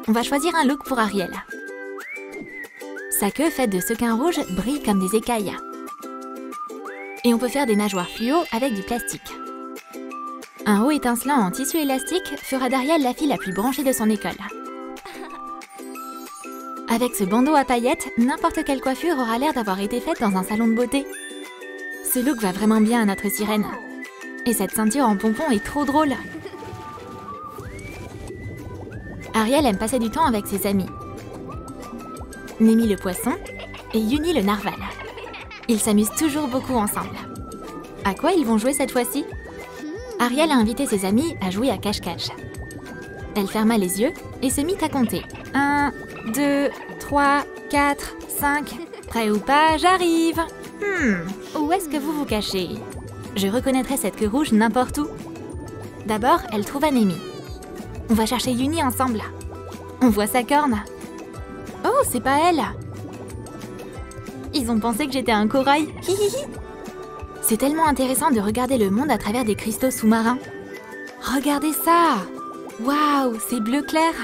On va choisir un look pour Ariel. Sa queue faite de sequins rouges brille comme des écailles. Et on peut faire des nageoires fluo avec du plastique. Un haut étincelant en tissu élastique fera d'Ariel la fille la plus branchée de son école. Avec ce bandeau à paillettes, n'importe quelle coiffure aura l'air d'avoir été faite dans un salon de beauté. Ce look va vraiment bien à notre sirène. Et cette ceinture en pompon est trop drôle. Ariel aime passer du temps avec ses amis. Nemi le poisson et Yuni le narval. Ils s'amusent toujours beaucoup ensemble. À quoi ils vont jouer cette fois-ci? Ariel a invité ses amis à jouer à cache-cache. Elle ferma les yeux et se mit à compter. 1, 2, 3, 4, 5. Prêt ou pas, j'arrive. Où est-ce que vous vous cachez? Je reconnaîtrai cette queue rouge n'importe où. D'abord, elle trouva Nemi. On va chercher Yuni ensemble. On voit sa corne. Oh, c'est pas elle. Ils ont pensé que j'étais un corail. C'est tellement intéressant de regarder le monde à travers des cristaux sous-marins. Regardez ça. Waouh, c'est bleu clair.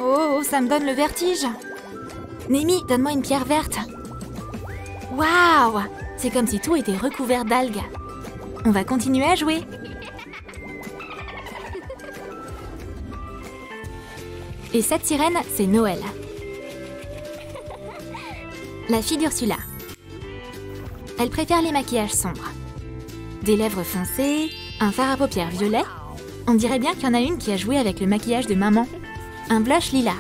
Oh, ça me donne le vertige. Nemi, donne-moi une pierre verte. Waouh, c'est comme si tout était recouvert d'algues. On va continuer à jouer. Et cette sirène, c'est Noël. La fille d'Ursula. Elle préfère les maquillages sombres. Des lèvres foncées, un fard à paupières violet. On dirait bien qu'il y en a une qui a joué avec le maquillage de maman. Un blush lilas.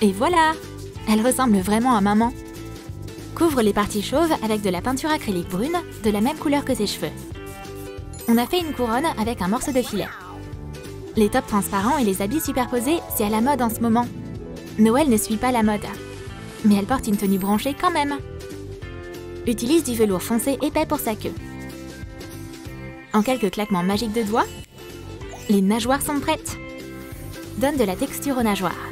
Et voilà, elle ressemble vraiment à maman. Couvre les parties chauves avec de la peinture acrylique brune, de la même couleur que ses cheveux. On a fait une couronne avec un morceau de filet. Les tops transparents et les habits superposés, c'est à la mode en ce moment. Noël ne suit pas la mode. Mais elle porte une tenue branchée quand même. Utilise du velours foncé épais pour sa queue. En quelques claquements magiques de doigts, les nageoires sont prêtes. Donne de la texture aux nageoires.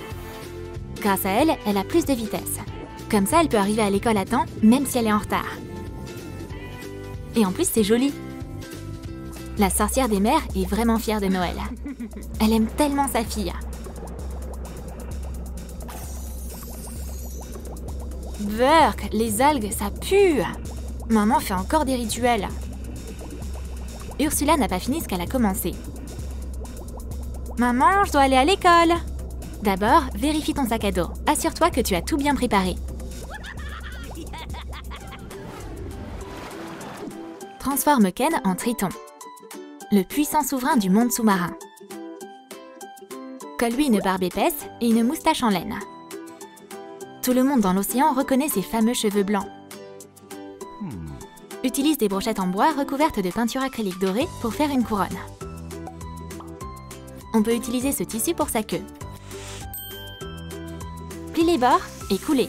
Grâce à elle, elle a plus de vitesse. Comme ça, elle peut arriver à l'école à temps, même si elle est en retard. Et en plus, c'est joli. La sorcière des mers est vraiment fière de Noël. Elle aime tellement sa fille. Burk, les algues, ça pue. Maman fait encore des rituels. Ursula n'a pas fini ce qu'elle a commencé. Maman, je dois aller à l'école. D'abord, vérifie ton sac à dos. Assure-toi que tu as tout bien préparé. Transforme Ken en Triton, le puissant souverain du monde sous-marin. Colle-lui une barbe épaisse et une moustache en laine. Tout le monde dans l'océan reconnaît ses fameux cheveux blancs. Utilise des brochettes en bois recouvertes de peinture acrylique dorée pour faire une couronne. On peut utiliser ce tissu pour sa queue. Plie les bords et coulez.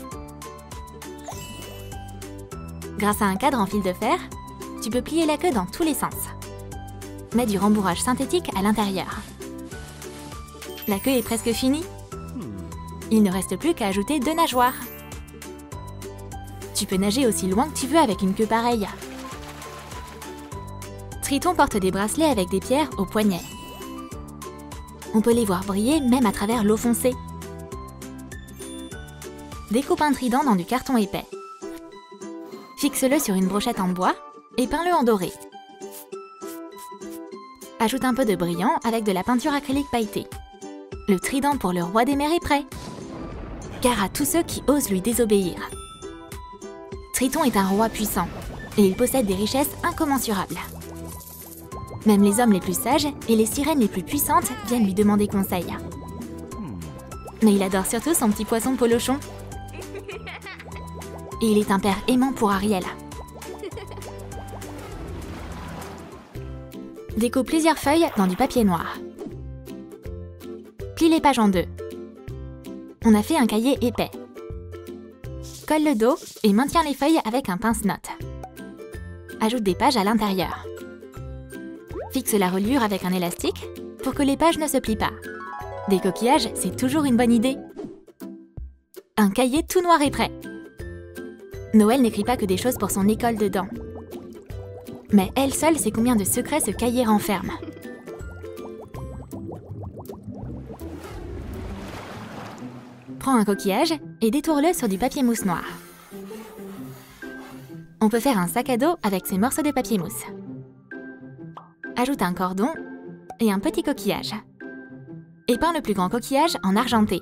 Grâce à un cadre en fil de fer, tu peux plier la queue dans tous les sens. Mets du rembourrage synthétique à l'intérieur. La queue est presque finie. Il ne reste plus qu'à ajouter 2 nageoires. Tu peux nager aussi loin que tu veux avec une queue pareille. Triton porte des bracelets avec des pierres aux poignets. On peut les voir briller même à travers l'eau foncée. Découpe un trident dans du carton épais. Fixe-le sur une brochette en bois et peins-le en doré. Ajoute un peu de brillant avec de la peinture acrylique pailletée. Le trident pour le roi des mers est prêt. Gare à tous ceux qui osent lui désobéir. Triton est un roi puissant et il possède des richesses incommensurables. Même les hommes les plus sages et les sirènes les plus puissantes viennent lui demander conseil. Mais il adore surtout son petit poisson polochon. Et il est un père aimant pour Ariel. Découpe plusieurs feuilles dans du papier noir. Plie les pages en 2. On a fait un cahier épais. Colle le dos et maintiens les feuilles avec un pince-notes. Ajoute des pages à l'intérieur. Fixe la reliure avec un élastique pour que les pages ne se plient pas. Des coquillages, c'est toujours une bonne idée. Un cahier tout noir est prêt. Noël n'écrit pas que des choses pour son école dedans. Mais elle seule sait combien de secrets ce cahier renferme. Prends un coquillage et détourne-le sur du papier mousse noir. On peut faire un sac à dos avec ces morceaux de papier mousse. Ajoute un cordon et un petit coquillage. Et peins le plus grand coquillage en argenté.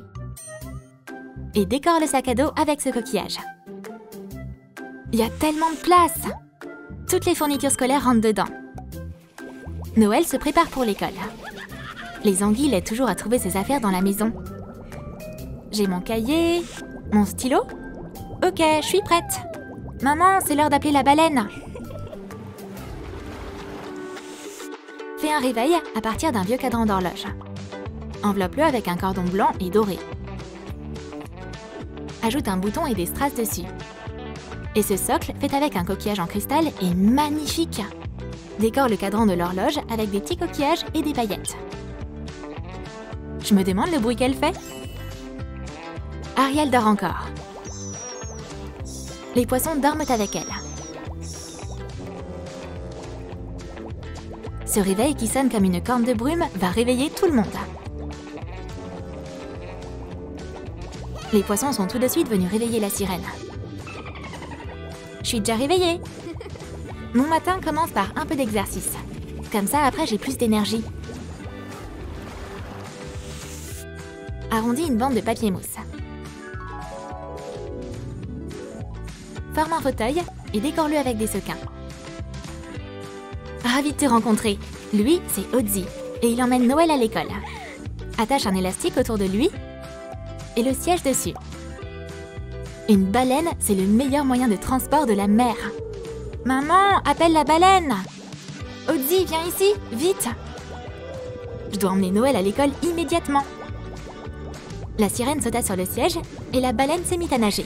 Et décore le sac à dos avec ce coquillage. Il y a tellement de place! Toutes les fournitures scolaires rentrent dedans. Noël se prépare pour l'école. Les anguilles l'aident toujours à trouver ses affaires dans la maison. J'ai mon cahier, mon stylo. Ok, je suis prête. Maman, c'est l'heure d'appeler la baleine. Fais un réveil à partir d'un vieux cadran d'horloge. Enveloppe-le avec un cordon blanc et doré. Ajoute un bouton et des strass dessus. Et ce socle, fait avec un coquillage en cristal, est magnifique. Décore le cadran de l'horloge avec des petits coquillages et des paillettes. Je me demande le bruit qu'elle fait. Ariel dort encore. Les poissons dorment avec elle. Ce réveil qui sonne comme une corne de brume va réveiller tout le monde. Les poissons sont tout de suite venus réveiller la sirène. Je suis déjà réveillée. Mon matin commence par un peu d'exercice. Comme ça, après, j'ai plus d'énergie. Arrondis une bande de papier mousse. Forme un fauteuil et décore-le avec des sequins. Ravi de te rencontrer. Lui, c'est Ozzy et il emmène Noël à l'école. Attache un élastique autour de lui et le siège dessus. Une baleine, c'est le meilleur moyen de transport de la mer. Maman, appelle la baleine! Ozzy, viens ici, vite! Je dois emmener Noël à l'école immédiatement. La sirène sauta sur le siège et la baleine s'est mise à nager.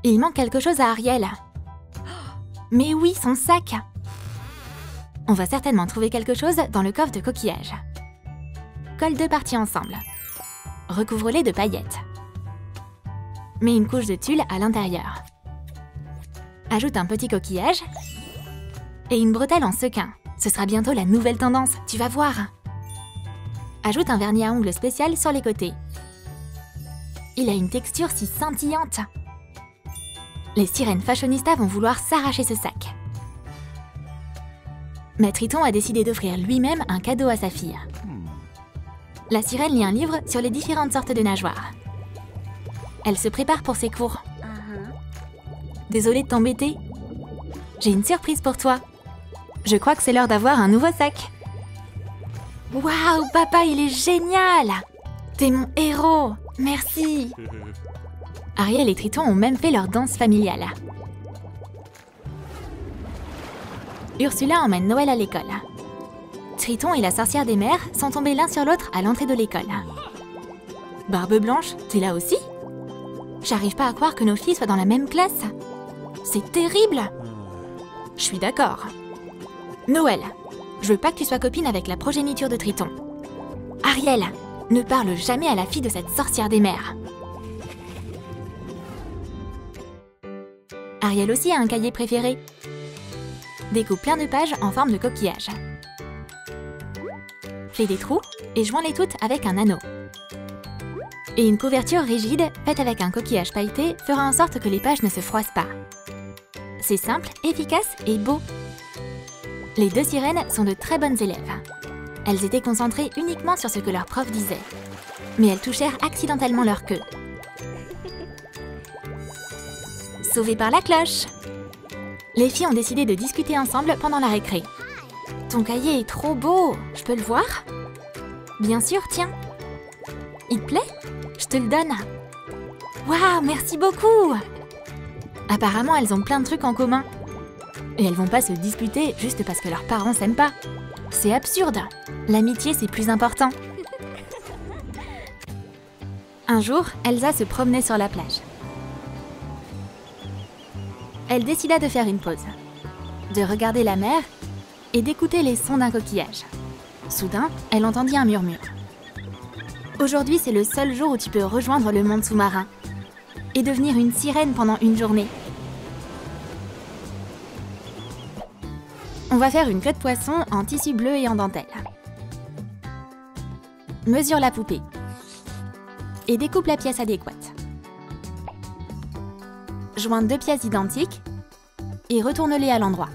Il manque quelque chose à Ariel. Mais oui, son sac! On va certainement trouver quelque chose dans le coffre de coquillage. Colle deux parties ensemble. Recouvre-les de paillettes. Mets une couche de tulle à l'intérieur. Ajoute un petit coquillage et une bretelle en sequin. Ce sera bientôt la nouvelle tendance, tu vas voir. Ajoute un vernis à ongles spécial sur les côtés. Il a une texture si scintillante. Les sirènes fashionistas vont vouloir s'arracher ce sac. Mais Triton a décidé d'offrir lui-même un cadeau à sa fille. La sirène lit un livre sur les différentes sortes de nageoires. Elle se prépare pour ses cours. Désolée de t'embêter. J'ai une surprise pour toi. Je crois que c'est l'heure d'avoir un nouveau sac. Waouh, papa, il est génial! T'es mon héros, merci! Ariel et Triton ont même fait leur danse familiale. Ursula emmène Noël à l'école. Triton et la sorcière des mers sont tombés l'un sur l'autre à l'entrée de l'école. Barbe Blanche, t'es là aussi? J'arrive pas à croire que nos filles soient dans la même classe. C'est terrible! Je suis d'accord. Noël, je veux pas que tu sois copine avec la progéniture de Triton. Ariel, ne parle jamais à la fille de cette sorcière des mers. Ariel aussi a un cahier préféré. Découpe plein de pages en forme de coquillage. Fais des trous et joins-les toutes avec un anneau. Et une couverture rigide faite avec un coquillage pailleté fera en sorte que les pages ne se froissent pas. C'est simple, efficace et beau. Les deux sirènes sont de très bonnes élèves. Elles étaient concentrées uniquement sur ce que leur prof disait. Mais elles touchèrent accidentellement leur queue. Sauvées par la cloche! Les filles ont décidé de discuter ensemble pendant la récré. Ton cahier est trop beau, je peux le voir? Bien sûr, tiens. Il te plaît? Je te le donne. Waouh, merci beaucoup! Apparemment, elles ont plein de trucs en commun. Et elles vont pas se disputer juste parce que leurs parents s'aiment pas. C'est absurde. L'amitié, c'est plus important. Un jour, Elsa se promenait sur la plage. Elle décida de faire une pause, de regarder la mer et d'écouter les sons d'un coquillage. Soudain, elle entendit un murmure. Aujourd'hui, c'est le seul jour où tu peux rejoindre le monde sous-marin et devenir une sirène pendant une journée. On va faire une queue de poisson en tissu bleu et en dentelle. Mesure la poupée et découpe la pièce adéquate. Joins 2 pièces identiques et retourne-les à l'endroit.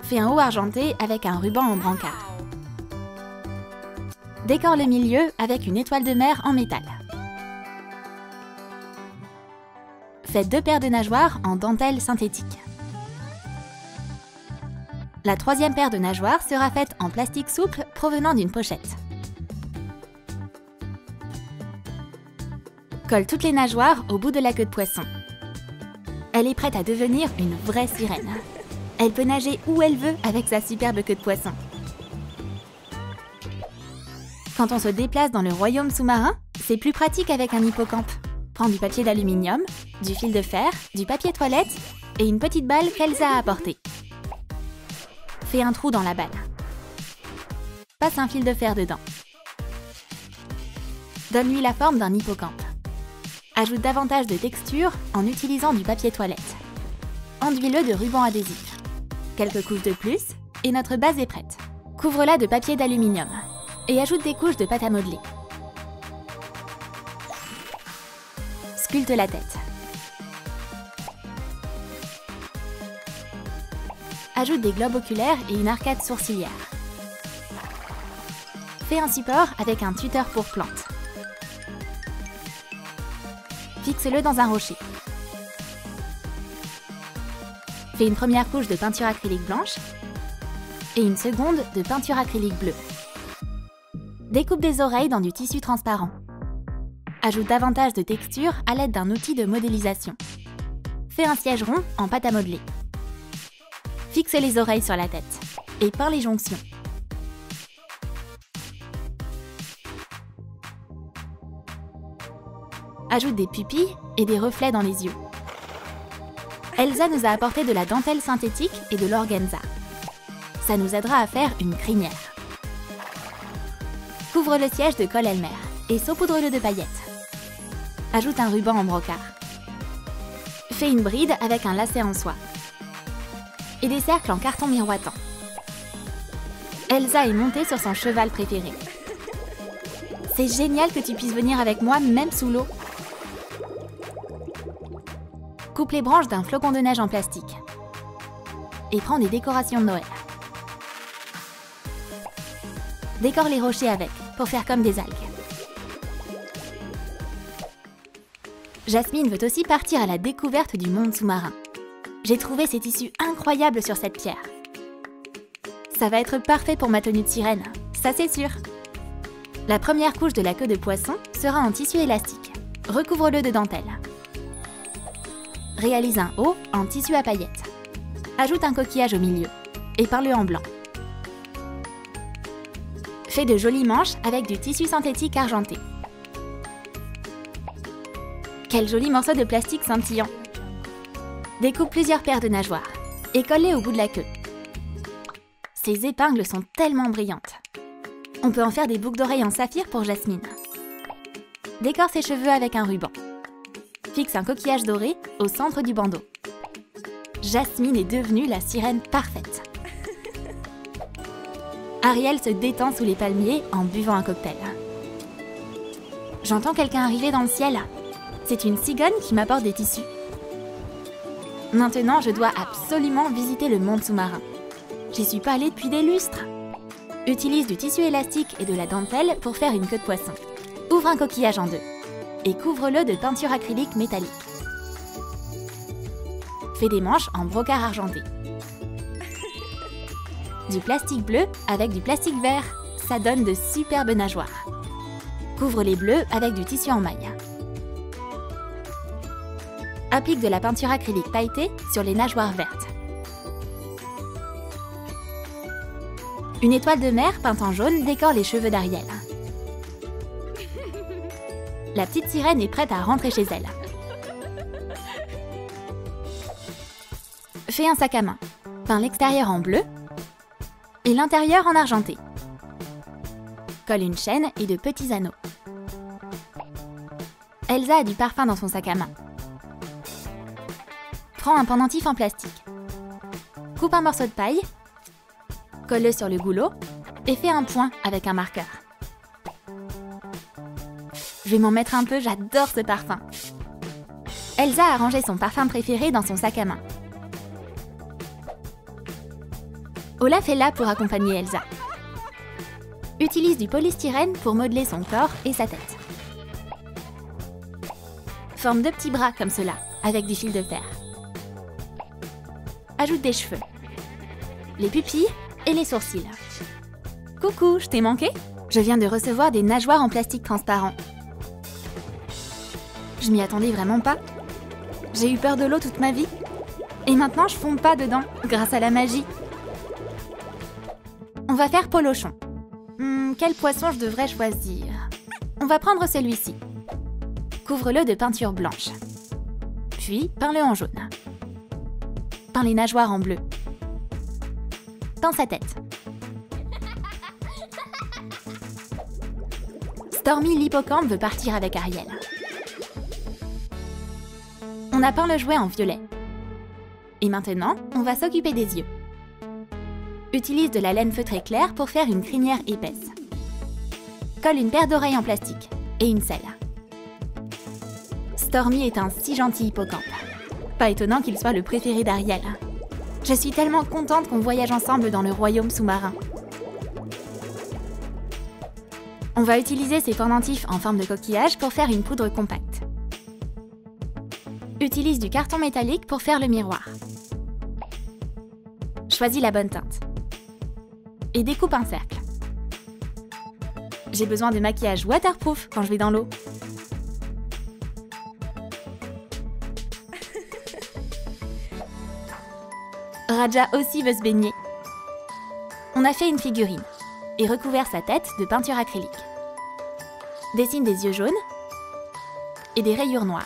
Fais un haut argenté avec un ruban en brancard. Décore le milieu avec une étoile de mer en métal. Fais 2 paires de nageoires en dentelle synthétique. La 3e paire de nageoires sera faite en plastique souple provenant d'une pochette. Colle toutes les nageoires au bout de la queue de poisson. Elle est prête à devenir une vraie sirène. Elle peut nager où elle veut avec sa superbe queue de poisson. Quand on se déplace dans le royaume sous-marin, c'est plus pratique avec un hippocampe. Prends du papier d'aluminium, du fil de fer, du papier toilette et une petite balle qu'Elsa a apportée. Fais un trou dans la balle. Passe un fil de fer dedans. Donne-lui la forme d'un hippocampe. Ajoute davantage de texture en utilisant du papier toilette. Enduis-le de ruban adhésif. Quelques couches de plus et notre base est prête. Couvre-la de papier d'aluminium et ajoute des couches de pâte à modeler. Sculpte la tête. Ajoute des globes oculaires et une arcade sourcilière. Fais un support avec un tuteur pour plantes. Fixe-le dans un rocher. Fais une première couche de peinture acrylique blanche et une seconde de peinture acrylique bleue. Découpe des oreilles dans du tissu transparent. Ajoute davantage de texture à l'aide d'un outil de modélisation. Fais un siège rond en pâte à modeler. Fixe les oreilles sur la tête et peins les jonctions. Ajoute des pupilles et des reflets dans les yeux. Elsa nous a apporté de la dentelle synthétique et de l'organza. Ça nous aidera à faire une crinière. Couvre le siège de colle Elmer et saupoudre-le de paillettes. Ajoute un ruban en brocart. Fais une bride avec un lacet en soie. Et des cercles en carton miroitant. Elsa est montée sur son cheval préféré. C'est génial que tu puisses venir avec moi même sous l'eau. Coupe les branches d'un flocon de neige en plastique. Et prends des décorations de Noël. Décore les rochers avec, pour faire comme des algues. Jasmine veut aussi partir à la découverte du monde sous-marin. J'ai trouvé ces tissus incroyables sur cette pierre. Ça va être parfait pour ma tenue de sirène, ça c'est sûr. La première couche de la queue de poisson sera en tissu élastique. Recouvre-le de dentelle. Réalise un haut en tissu à paillettes. Ajoute un coquillage au milieu et peins-le en blanc. Fais de jolies manches avec du tissu synthétique argenté. Quel joli morceau de plastique scintillant! Découpe plusieurs paires de nageoires et colle-les au bout de la queue. Ces épingles sont tellement brillantes. On peut en faire des boucles d'oreilles en saphir pour Jasmine. Décore ses cheveux avec un ruban. Fixe un coquillage doré au centre du bandeau. Jasmine est devenue la sirène parfaite. Ariel se détend sous les palmiers en buvant un cocktail. J'entends quelqu'un arriver dans le ciel. C'est une cigogne qui m'apporte des tissus. Maintenant, je dois absolument visiter le monde sous-marin. J'y suis pas allée depuis des lustres. Utilise du tissu élastique et de la dentelle pour faire une queue de poisson. Ouvre un coquillage en deux et couvre-le de peinture acrylique métallique. Fais des manches en brocart argenté. Du plastique bleu avec du plastique vert, ça donne de superbes nageoires. Couvre les bleus avec du tissu en maille. Applique de la peinture acrylique pailletée sur les nageoires vertes. Une étoile de mer peinte en jaune décore les cheveux d'Ariel. La petite sirène est prête à rentrer chez elle. Fais un sac à main. Peins l'extérieur en bleu et l'intérieur en argenté. Colle une chaîne et de petits anneaux. Elsa a du parfum dans son sac à main. Prends un pendentif en plastique. Coupe un morceau de paille, colle-le sur le goulot et fais un point avec un marqueur. Je vais m'en mettre un peu, j'adore ce parfum. Elsa a rangé son parfum préféré dans son sac à main. Olaf est là pour accompagner Elsa. Utilise du polystyrène pour modeler son corps et sa tête. Forme 2 petits bras comme cela, avec du fil de fer. Ajoute des cheveux, les pupilles et les sourcils. Coucou, je t'ai manqué? Je viens de recevoir des nageoires en plastique transparent. Je m'y attendais vraiment pas. J'ai eu peur de l'eau toute ma vie. Et maintenant, je fonds pas dedans, grâce à la magie. On va faire polochon. Quel poisson je devrais choisir? On va prendre celui-ci. Couvre-le de peinture blanche. Puis, peins-le en jaune. Peins les nageoires en bleu. Peins sa tête. Stormy l'hippocampe veut partir avec Ariel. On a peint le jouet en violet. Et maintenant, on va s'occuper des yeux. Utilise de la laine feutrée claire pour faire une crinière épaisse. Colle une paire d'oreilles en plastique et une selle. Stormy est un si gentil hippocampe. Pas étonnant qu'il soit le préféré d'Ariel. Je suis tellement contente qu'on voyage ensemble dans le royaume sous-marin. On va utiliser ces pendentifs en forme de coquillage pour faire une poudre compacte. Utilise du carton métallique pour faire le miroir. Choisis la bonne teinte. Et découpe un cercle. J'ai besoin de maquillage waterproof quand je vais dans l'eau. Raja aussi veut se baigner. On a fait une figurine et recouvert sa tête de peinture acrylique. Dessine des yeux jaunes et des rayures noires.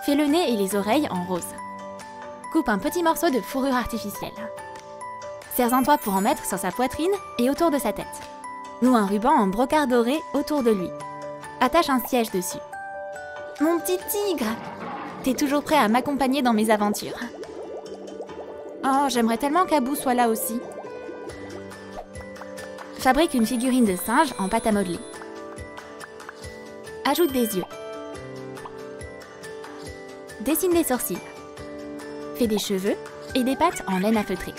Fais le nez et les oreilles en rose. Coupe un petit morceau de fourrure artificielle. Serre un toit pour en mettre sur sa poitrine et autour de sa tête. Noue un ruban en brocart doré autour de lui. Attache un siège dessus. Mon petit tigre! T'es toujours prêt à m'accompagner dans mes aventures. Oh, j'aimerais tellement qu'Abou soit là aussi. Fabrique une figurine de singe en pâte à modeler. Ajoute des yeux. Dessine des sourcils. Fais des cheveux et des pattes en laine à feutrer.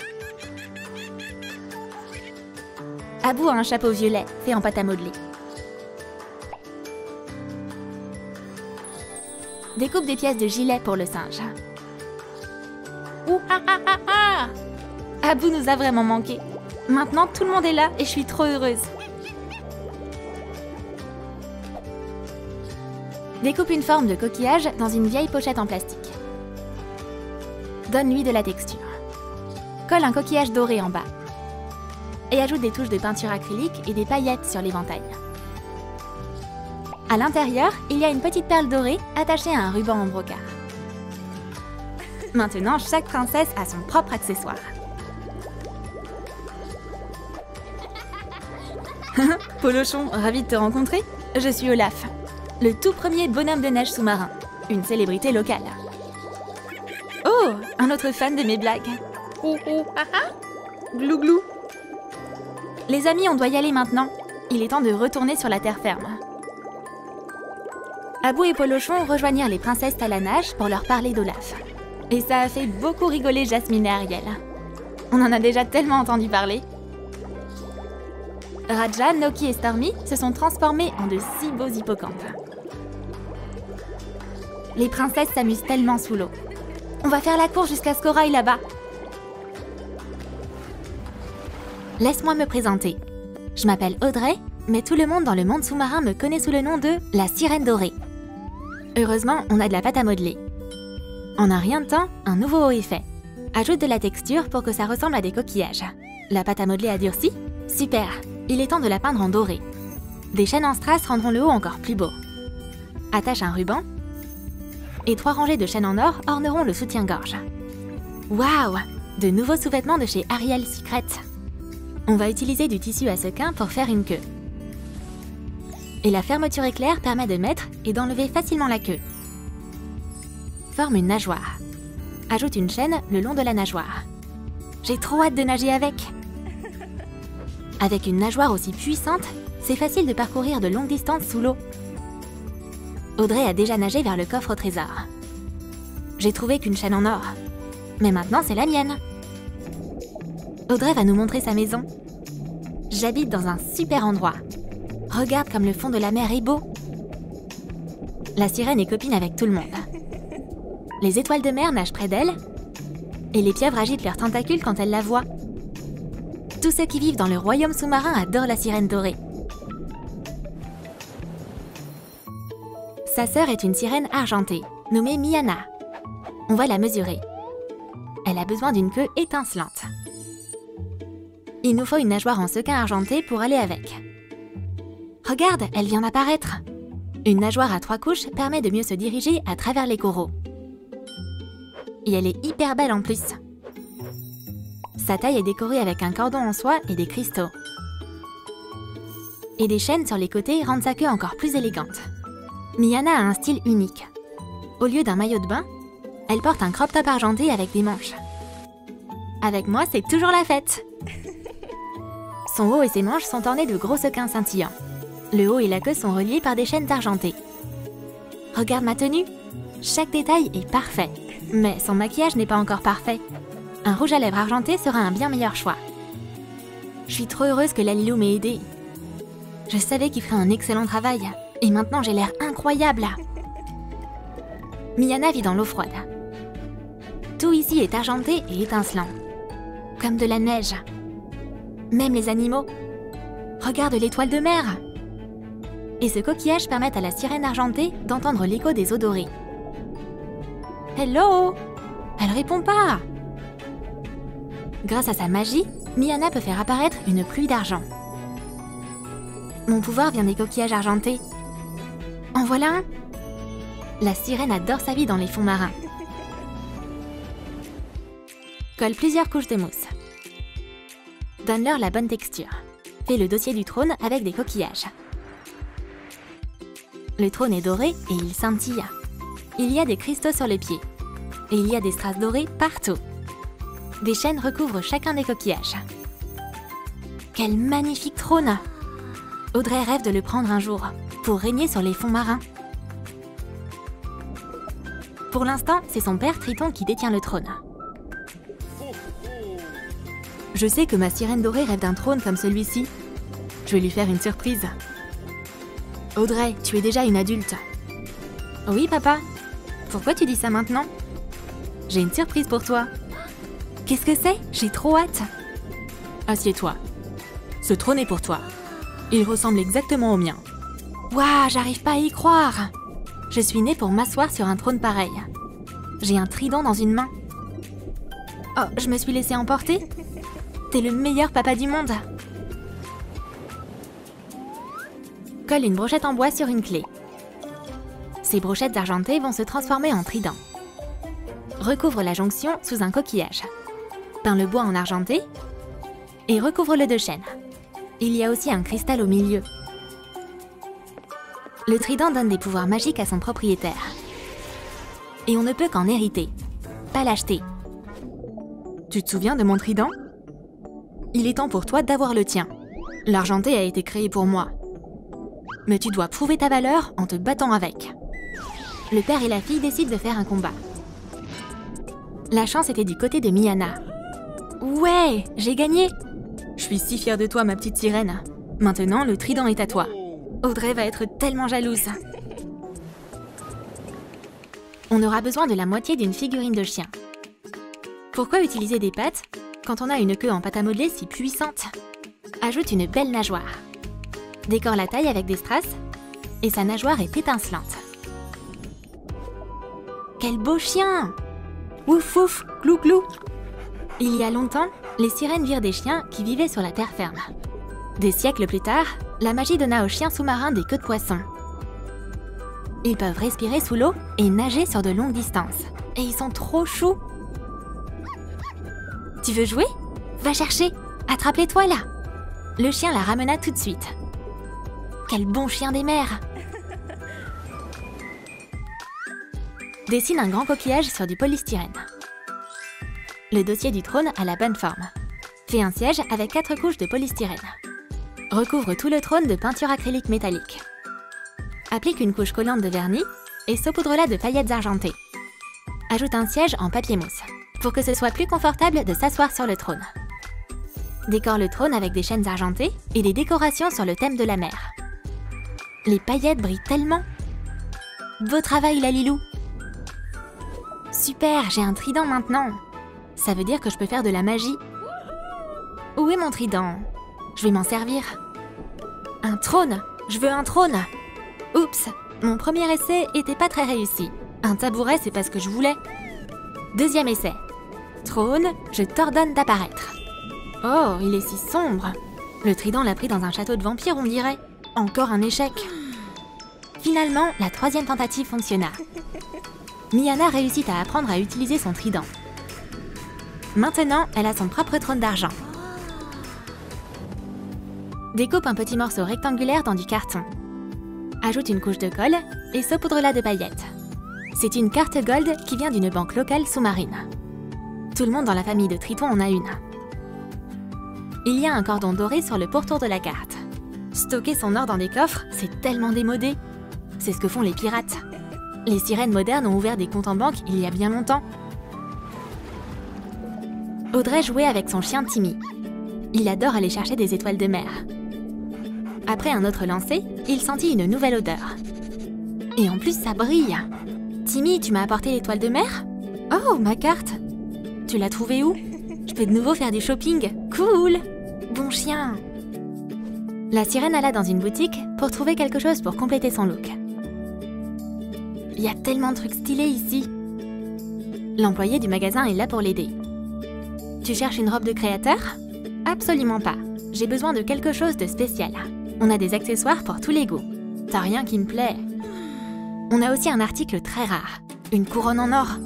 Abou a un chapeau violet fait en pâte à modeler. Découpe des pièces de gilet pour le singe. Ouh, ah, ah, ah, ah! Abou nous a vraiment manqué. Maintenant, tout le monde est là et je suis trop heureuse. Découpe une forme de coquillage dans une vieille pochette en plastique. Donne-lui de la texture. Colle un coquillage doré en bas. Et ajoute des touches de peinture acrylique et des paillettes sur l'éventail. À l'intérieur, il y a une petite perle dorée attachée à un ruban en brocart. Maintenant, chaque princesse a son propre accessoire. Polochon, ravi de te rencontrer. Je suis Olaf, le tout premier bonhomme de neige sous-marin, une célébrité locale. Oh, un autre fan de mes blagues. Oh, oh, ah, ah. Glou, glou. Les amis, on doit y aller maintenant. Il est temps de retourner sur la terre ferme. Abou et Polochon rejoignirent les princesses à la nage pour leur parler d'Olaf. Et ça a fait beaucoup rigoler Jasmine et Ariel. On en a déjà tellement entendu parler. Raja, Noki et Stormy se sont transformés en de si beaux hippocampes. Les princesses s'amusent tellement sous l'eau. On va faire la course jusqu'à ce corail là-bas. Laisse-moi me présenter. Je m'appelle Audrey, mais tout le monde dans le monde sous-marin me connaît sous le nom de la sirène dorée. Heureusement, on a de la pâte à modeler. En un rien de temps, un nouveau haut est fait. Ajoute de la texture pour que ça ressemble à des coquillages. La pâte à modeler a durci? Super! Il est temps de la peindre en doré. Des chaînes en strass rendront le haut encore plus beau. Attache un ruban. Et 3 rangées de chaînes en or orneront le soutien-gorge. Waouh! De nouveaux sous-vêtements de chez Ariel Secret. On va utiliser du tissu à sequins pour faire une queue. Et la fermeture éclair permet de mettre et d'enlever facilement la queue. Forme une nageoire. Ajoute une chaîne le long de la nageoire. J'ai trop hâte de nager avec. Avec une nageoire aussi puissante, c'est facile de parcourir de longues distances sous l'eau. Audrey a déjà nagé vers le coffre au trésor. J'ai trouvé qu'une chaîne en or. Mais maintenant, c'est la mienne. Audrey va nous montrer sa maison. J'habite dans un super endroit. Regarde comme le fond de la mer est beau. La sirène est copine avec tout le monde. Les étoiles de mer nagent près d'elle. Et les pieuvres agitent leurs tentacules quand elles la voient. Tous ceux qui vivent dans le royaume sous-marin adorent la sirène dorée. Sa sœur est une sirène argentée, nommée Miana. On va la mesurer. Elle a besoin d'une queue étincelante. Il nous faut une nageoire en sequin argenté pour aller avec. Regarde, elle vient d'apparaître. Une nageoire à 3 couches permet de mieux se diriger à travers les coraux. Et elle est hyper belle en plus. Sa taille est décorée avec un cordon en soie et des cristaux. Et des chaînes sur les côtés rendent sa queue encore plus élégante. Miana a un style unique. Au lieu d'un maillot de bain, elle porte un crop top argenté avec des manches. Avec moi, c'est toujours la fête. Son haut et ses manches sont ornés de gros sequins scintillants. Le haut et la queue sont reliés par des chaînes argentées. Regarde ma tenue. Chaque détail est parfait. Mais son maquillage n'est pas encore parfait. Un rouge à lèvres argenté sera un bien meilleur choix. Je suis trop heureuse que Lalilou m'ait aidée. Je savais qu'il ferait un excellent travail. Et maintenant, j'ai l'air incroyable. Miana vit dans l'eau froide. Tout ici est argenté et étincelant. Comme de la neige. Même les animaux. Regarde l'étoile de mer. Et ce coquillage permet à la sirène argentée d'entendre l'écho des eaux dorées. Hello! Elle répond pas! Grâce à sa magie, Miana peut faire apparaître une pluie d'argent. Mon pouvoir vient des coquillages argentés. En voilà un! La sirène adore sa vie dans les fonds marins. Colle plusieurs couches de mousse. Donne-leur la bonne texture. Fais le dossier du trône avec des coquillages. Le trône est doré et il scintille. Il y a des cristaux sur les pieds. Et il y a des strass dorés partout. Des chaînes recouvrent chacun des coquillages. Quel magnifique trône! Audrey rêve de le prendre un jour, pour régner sur les fonds marins. Pour l'instant, c'est son père Triton qui détient le trône. Je sais que ma sirène dorée rêve d'un trône comme celui-ci. Je vais lui faire une surprise. Audrey, tu es déjà une adulte. Oui, papa. Pourquoi tu dis ça maintenant? J'ai une surprise pour toi. Qu'est-ce que c'est? J'ai trop hâte. Assieds-toi. Ce trône est pour toi. Il ressemble exactement au mien. Waouh, j'arrive pas à y croire. Je suis née pour m'asseoir sur un trône pareil. J'ai un trident dans une main. Oh, je me suis laissée emporter? T'es le meilleur papa du monde. Colle une brochette en bois sur une clé. Ces brochettes argentées vont se transformer en trident. Recouvre la jonction sous un coquillage. Peins le bois en argenté et recouvre-le de chaînes. Il y a aussi un cristal au milieu. Le trident donne des pouvoirs magiques à son propriétaire. Et on ne peut qu'en hériter, pas l'acheter. Tu te souviens de mon trident? Il est temps pour toi d'avoir le tien. L'argenté a été créé pour moi. Mais tu dois prouver ta valeur en te battant avec. Le père et la fille décident de faire un combat. La chance était du côté de Miana. Ouais, j'ai gagné! Je suis si fière de toi, ma petite sirène. Maintenant, le trident est à toi. Audrey va être tellement jalouse. On aura besoin de la moitié d'une figurine de chien. Pourquoi utiliser des pattes quand on a une queue en pâte à modeler si puissante? Ajoute une belle nageoire. Décore la taille avec des strass et sa nageoire est étincelante. Quel beau chien! Ouf ouf, clou clou! Il y a longtemps, les sirènes virent des chiens qui vivaient sur la terre ferme. Des siècles plus tard, la magie donna aux chiens sous-marins des queues de poisson. Ils peuvent respirer sous l'eau et nager sur de longues distances. Et ils sont trop choux! Tu veux jouer? Va chercher! Attrape l'étoile! Le chien la ramena tout de suite. Quel bon chien des mers! Dessine un grand coquillage sur du polystyrène. Le dossier du trône a la bonne forme. Fais un siège avec 4 couches de polystyrène. Recouvre tout le trône de peinture acrylique métallique. Applique une couche collante de vernis et saupoudre-la de paillettes argentées. Ajoute un siège en papier mousse pour que ce soit plus confortable de s'asseoir sur le trône. Décore le trône avec des chaînes argentées et des décorations sur le thème de la mer. Les paillettes brillent tellement. Beau travail, Lalilou. Super, j'ai un trident maintenant. Ça veut dire que je peux faire de la magie. Où est mon trident? Je vais m'en servir. Un trône! Je veux un trône! Oups, mon premier essai était pas très réussi. Un tabouret, c'est pas ce que je voulais. Deuxième essai. Trône, je t'ordonne d'apparaître. Oh, il est si sombre. Le trident l'a pris dans un château de vampires, on dirait. Encore un échec. Finalement, la troisième tentative fonctionna. Miana réussit à apprendre à utiliser son trident. Maintenant, elle a son propre trône d'argent. Découpe un petit morceau rectangulaire dans du carton. Ajoute une couche de colle et saupoudre-la de paillettes. C'est une carte gold qui vient d'une banque locale sous-marine. Tout le monde dans la famille de Triton en a une. Il y a un cordon doré sur le pourtour de la carte. Stocker son or dans des coffres, c'est tellement démodé. C'est ce que font les pirates. Les sirènes modernes ont ouvert des comptes en banque il y a bien longtemps. Audrey jouait avec son chien Timmy. Il adore aller chercher des étoiles de mer. Après un autre lancer, il sentit une nouvelle odeur. Et en plus, ça brille. Timmy, tu m'as apporté l'étoile de mer? Oh, ma carte! Tu l'as trouvée où? Je peux de nouveau faire du shopping. Cool! Bon chien! La sirène alla dans une boutique pour trouver quelque chose pour compléter son look. Il y a tellement de trucs stylés ici. L'employé du magasin est là pour l'aider. Tu cherches une robe de créateur? Absolument pas. J'ai besoin de quelque chose de spécial. On a des accessoires pour tous les goûts. T'as rien qui me plaît. On a aussi un article très rare. Une couronne en or.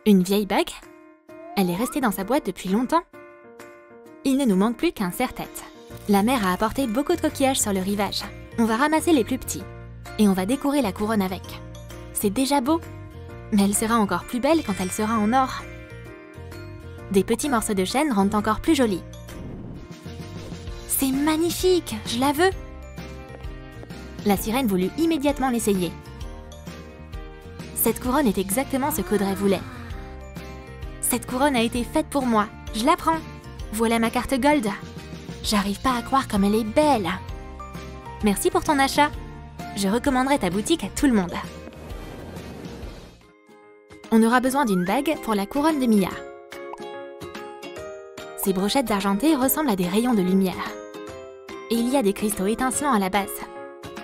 Une vieille bague? Elle est restée dans sa boîte depuis longtemps. Il ne nous manque plus qu'un serre-tête. La mer a apporté beaucoup de coquillages sur le rivage. On va ramasser les plus petits. Et on va décorer la couronne avec. C'est déjà beau. Mais elle sera encore plus belle quand elle sera en or. Des petits morceaux de chaîne rendent encore plus jolie. C'est magnifique, je la veux. La sirène voulut immédiatement l'essayer. Cette couronne est exactement ce qu'Audrey voulait. Cette couronne a été faite pour moi, je la prends. Voilà ma carte gold. J'arrive pas à croire comme elle est belle. Merci pour ton achat. Je recommanderai ta boutique à tout le monde. On aura besoin d'une bague pour la couronne de Mia. Ces brochettes argentées ressemblent à des rayons de lumière. Et il y a des cristaux étincelants à la base.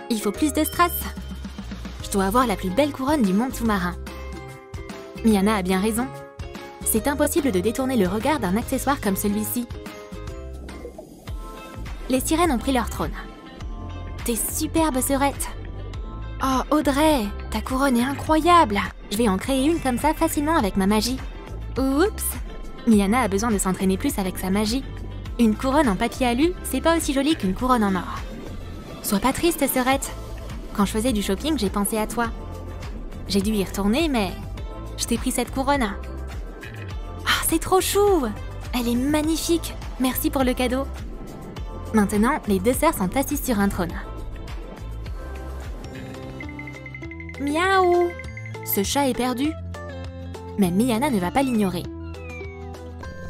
Il faut plus de strass. Je dois avoir la plus belle couronne du monde sous-marin. Miana a bien raison. C'est impossible de détourner le regard d'un accessoire comme celui-ci. Les sirènes ont pris leur trône. Tes superbes sœurettes. Oh, Audrey, ta couronne est incroyable. Je vais en créer une comme ça facilement avec ma magie. Oups. Miana a besoin de s'entraîner plus avec sa magie. Une couronne en papier alu, c'est pas aussi joli qu'une couronne en or. Sois pas triste, sœurette. Quand je faisais du shopping, j'ai pensé à toi. J'ai dû y retourner, mais je t'ai pris cette couronne. Ah, c'est trop chou! Elle est magnifique. Merci pour le cadeau. Maintenant, les deux sœurs sont assises sur un trône. Miaou! Ce chat est perdu. Mais Miana ne va pas l'ignorer.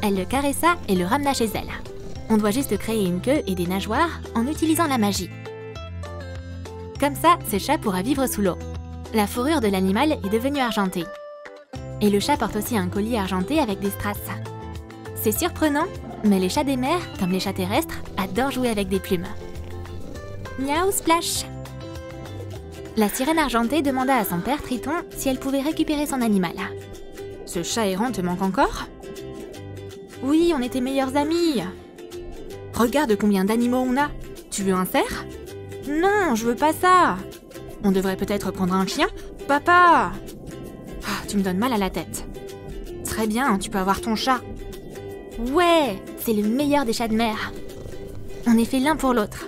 Elle le caressa et le ramena chez elle. On doit juste créer une queue et des nageoires en utilisant la magie. Comme ça, ce chat pourra vivre sous l'eau. La fourrure de l'animal est devenue argentée. Et le chat porte aussi un collier argenté avec des strass. C'est surprenant, mais les chats des mers, comme les chats terrestres, adorent jouer avec des plumes. Miaou Splash! La sirène argentée demanda à son père Triton si elle pouvait récupérer son animal. Ce chat errant te manque encore? Oui, on était meilleurs amis. Regarde combien d'animaux on a. Tu veux un cerf? Non, je veux pas ça. On devrait peut-être prendre un chien? Papa! Ah, tu me donnes mal à la tête. Très bien, tu peux avoir ton chat. Ouais, c'est le meilleur des chats de mer. On est fait l'un pour l'autre.